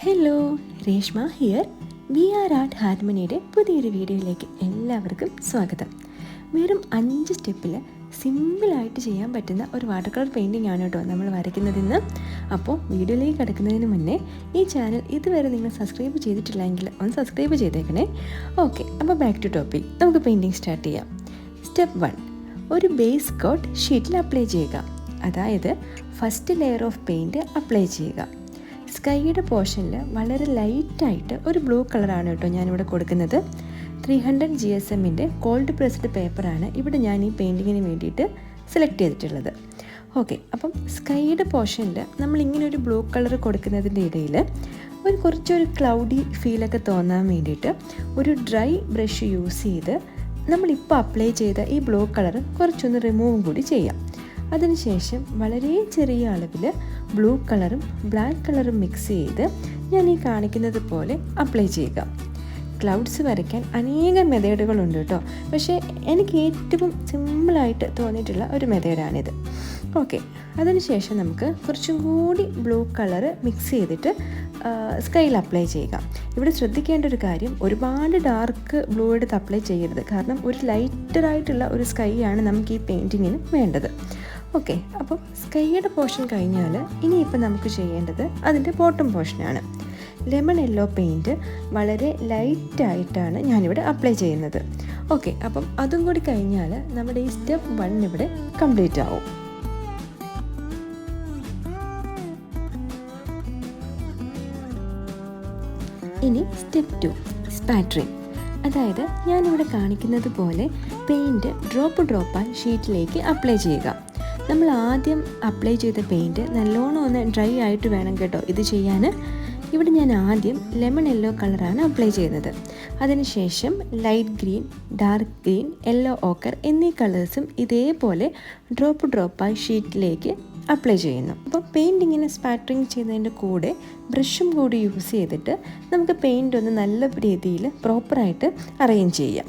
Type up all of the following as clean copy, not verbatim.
Hello, Reshma here. We are art ഹാർമണിയുടെ പുതിയൊരു വീഡിയോയിലേക്ക് എല്ലാവർക്കും സ്വാഗതം. വെറും 5 സ്റ്റെപ്പിൽ സിമ്പിളായിട്ട് ചെയ്യാൻ പറ്റുന്ന ഒരു വാട്ടർ കളർ പെയിൻറ്റിംഗ് ആണ് കേട്ടോ നമ്മൾ വരയ്ക്കുന്നതിന്ന്. അപ്പോൾ വീഡിയോയിലേക്ക് കിടക്കുന്നതിന് മുന്നേ ഈ ചാനൽ ഇതുവരെ നിങ്ങൾ സബ്സ്ക്രൈബ് ചെയ്തിട്ടില്ലെങ്കിൽ ഒന്ന് സബ്സ്ക്രൈബ് ചെയ്തേക്കണേ. ഓക്കെ, അപ്പോൾ ബാക്ക് ടു ടോപ്പിക്. നമുക്ക് പെയിൻറ്റിംഗ് സ്റ്റാർട്ട് ചെയ്യാം. സ്റ്റെപ്പ് 1, ഒരു ബേസ് കോട്ട് ഷീറ്റിൽ അപ്ലൈ ചെയ്യുക. അതായത് first layer of paint apply ചെയ്യുക. സ്കൈയുടെ പോർഷനിൽ വളരെ ലൈറ്റായിട്ട് ഒരു ബ്ലൂ കളറാണ് കേട്ടോ ഞാനിവിടെ കൊടുക്കുന്നത്. 300 GSMൻ്റെ കോൾഡ് പ്രസ്ഡ് പേപ്പറാണ് ഇവിടെ ഞാൻ ഈ പെയിൻറ്റിങ്ങിന് വേണ്ടിയിട്ട് സെലക്ട് ചെയ്തിട്ടുള്ളത്. ഓക്കെ, അപ്പം സ്കൈയുടെ പോർഷനിൽ നമ്മളിങ്ങനെ ഒരു ബ്ലൂ കളർ കൊടുക്കുന്നതിൻ്റെ ഇടയിൽ കുറച്ചൊരു ക്ലൗഡി ഫീലൊക്കെ തോന്നാൻ വേണ്ടിയിട്ട് ഒരു ഡ്രൈ ബ്രഷ് യൂസ് ചെയ്ത് നമ്മളിപ്പോൾ അപ്ലൈ ചെയ്ത ഈ ബ്ലൂ കളർ കുറച്ചൊന്ന് റിമൂവും കൂടി ചെയ്യാം. അതിനുശേഷം വളരെ ചെറിയ അളവിൽ ബ്ലൂ കളറും ബ്ലാക്ക് കളറും മിക്സ് ചെയ്ത് ഞാൻ ഈ കാണിക്കുന്നത് പോലെ അപ്ലൈ ചെയ്യുക. ക്ലൗഡ്സ് വരയ്ക്കാൻ അനേകം മെത്തേഡുകളുണ്ട് കേട്ടോ, പക്ഷേ എനിക്ക് ഏറ്റവും സിമ്പിളായിട്ട് തോന്നിയിട്ടുള്ള ഒരു മെത്തേഡാണിത്. ഓക്കെ, അതിനുശേഷം നമുക്ക് കുറച്ചും കൂടി ബ്ലൂ കളറ് മിക്സ് ചെയ്തിട്ട് സ്കൈയിൽ അപ്ലൈ ചെയ്യുക. ഇവിടെ ശ്രദ്ധിക്കേണ്ട ഒരു കാര്യം, ഒരുപാട് ഡാർക്ക് ബ്ലൂ എടുത്ത് അപ്ലൈ ചെയ്യരുത്, കാരണം ഒരു ലൈറ്ററായിട്ടുള്ള ഒരു സ്കൈ ആണ് നമുക്ക് ഈ പെയിൻറ്റിങ്ങിന് വേണ്ടത്. ഓക്കെ, അപ്പോൾ സ്കൈയുടെ പോർഷൻ കഴിഞ്ഞാൽ ഇനിയിപ്പോൾ നമുക്ക് ചെയ്യേണ്ടത് അതിൻ്റെ ബോട്ടം പോർഷനാണ്. ലെമൺ യെല്ലോ പെയിൻറ്റ് വളരെ ലൈറ്റായിട്ടാണ് ഞാനിവിടെ അപ്ലൈ ചെയ്യുന്നത്. ഓക്കെ, അപ്പം അതും കൂടി കഴിഞ്ഞാൽ നമ്മുടെ ഈ സ്റ്റെപ്പ് 1 ഇവിടെ കംപ്ലീറ്റ് ആവും. ഇനി സ്റ്റെപ്പ് 2, സ്പാറ്ററിങ്. അതായത് ഞാനിവിടെ കാണിക്കുന്നത് പോലെ പെയിൻറ്റ് ഡ്രോപ്പായി ഷീറ്റിലേക്ക് അപ്ലൈ ചെയ്യുക. നമ്മൾ ആദ്യം അപ്ലൈ ചെയ്ത പെയിൻറ്റ് നല്ലോണം ഒന്ന് ഡ്രൈ ആയിട്ട് വേണം കേട്ടോ ഇത് ചെയ്യാൻ. ഇവിടെ ഞാൻ ആദ്യം ലെമൺ യെല്ലോ കളറാണ് അപ്ലൈ ചെയ്യുന്നത്. അതിനുശേഷം light green, dark green, yellow ochre എന്നീ കളേഴ്സും ഇതേപോലെ ഡ്രോപ്പായി ഷീറ്റിലേക്ക് അപ്ലൈ ചെയ്യുന്നു. അപ്പോൾ പെയിൻറ്റിങ്ങിനെ സ്പാറ്ററിങ് ചെയ്യുന്നതിൻ്റെ കൂടെ ബ്രഷും കൂടി യൂസ് ചെയ്തിട്ട് നമുക്ക് പെയിൻറ്റ് ഒന്ന് നല്ല രീതിയിൽ പ്രോപ്പറായിട്ട് അറേഞ്ച് ചെയ്യാം.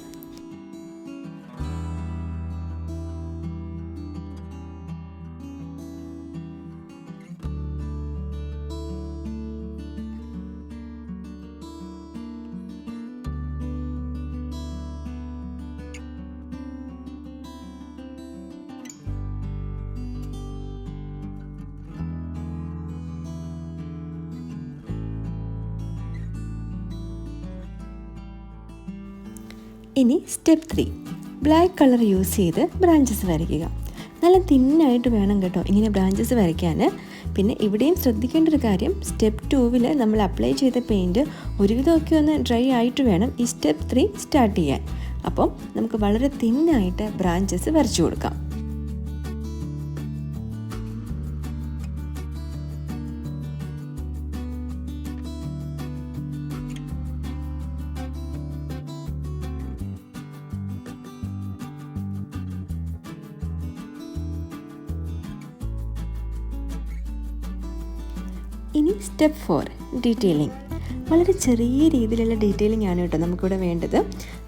ഇനി സ്റ്റെപ്പ് 3, ബ്ലാക്ക് കളർ യൂസ് ചെയ്ത് ബ്രാഞ്ചസ് വരയ്ക്കുക. നല്ല തിന്നായിട്ട് വേണം കേട്ടോ ഇങ്ങനെ ബ്രാഞ്ചസ് വരയ്ക്കാൻ. പിന്നെ ഇവിടെയും ശ്രദ്ധിക്കേണ്ട ഒരു കാര്യം, സ്റ്റെപ്പ് 2 നമ്മൾ അപ്ലൈ ചെയ്ത പെയിൻറ്റ് ഒരുവിധമൊക്കെ ഒന്ന് ഡ്രൈ ആയിട്ട് വേണം ഈ സ്റ്റെപ്പ് 3 സ്റ്റാർട്ട് ചെയ്യാൻ. അപ്പം നമുക്ക് വളരെ തിന്നായിട്ട് ബ്രാഞ്ചസ് വരച്ചു കൊടുക്കാം. ഇനി സ്റ്റെപ്പ് 4, ഡീറ്റെയിലിംഗ്. വളരെ ചെറിയ രീതിയിലുള്ള ഡീറ്റെയിലിംഗ് ആണ് കേട്ടോ നമുക്കിവിടെ വേണ്ടത്.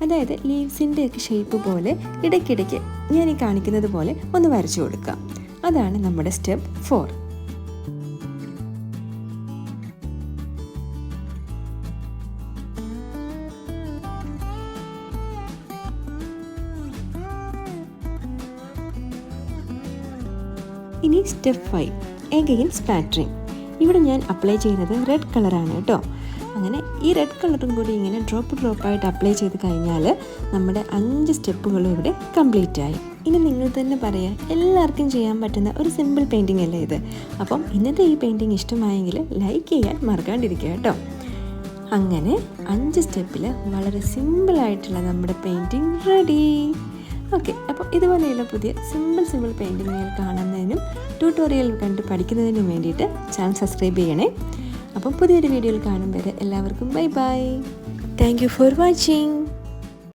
അതായത് ലീവ്സിൻ്റെ ഒക്കെ ഷേപ്പ് പോലെ ഇടയ്ക്കിടയ്ക്ക് ഞാൻ ഈ കാണിക്കുന്നത് പോലെ ഒന്ന് വരച്ചു കൊടുക്കുക. അതാണ് നമ്മുടെ സ്റ്റെപ്പ് 4. ഇനി സ്റ്റെപ്പ് 5, എഗെയിൻ സ്പാറ്ററിങ്. ഇവിടെ ഞാൻ അപ്ലൈ ചെയ്യുന്നത് റെഡ് കളറാണ് കേട്ടോ. അങ്ങനെ ഈ റെഡ് കളറും കൂടി ഇങ്ങനെ ഡ്രോപ്പായിട്ട് അപ്ലൈ ചെയ്ത് കഴിഞ്ഞാൽ നമ്മുടെ 5 സ്റ്റെപ്പുകളും ഇവിടെ കംപ്ലീറ്റ് ആയി. ഇനി നിങ്ങൾ തന്നെ പറയാം, എല്ലാവർക്കും ചെയ്യാൻ പറ്റുന്ന ഒരു സിമ്പിൾ പെയിൻറ്റിംഗ് അല്ലേ ഇത്. അപ്പം ഇന്നത്തെ ഈ പെയിൻറ്റിംഗ് ഇഷ്ടമായെങ്കിൽ ലൈക്ക് ചെയ്യാൻ മറക്കാണ്ടിരിക്കുക കേട്ടോ. അങ്ങനെ 5 സ്റ്റെപ്പിൽ വളരെ സിമ്പിളായിട്ടുള്ള നമ്മുടെ പെയിൻറ്റിംഗ് റെഡി. ഓക്കെ, അപ്പോൾ ഇതുപോലെയുള്ള പുതിയ സിമ്പിൾ പെയിൻറ്റിങ്ങുകൾ കാണുന്നതിനും ട്യൂട്ടോറിയൽ കണ്ട് പഠിക്കുന്നതിനും വേണ്ടിയിട്ട് ചാനൽ സബ്സ്ക്രൈബ് ചെയ്യണേ. അപ്പം പുതിയൊരു വീഡിയോയിൽ കാണും വരെ എല്ലാവർക്കും bye. Thank you for watching.